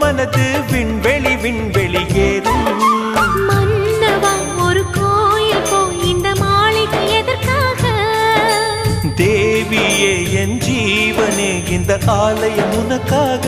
மனது விண்வெளி விண்வெளி ஏறும். மன்னவா ஒரு கோயில் போய் இந்த மாளிகை எதற்காக? தேவியே என் ஜீவனே இந்த ஆலயம் உனக்காக.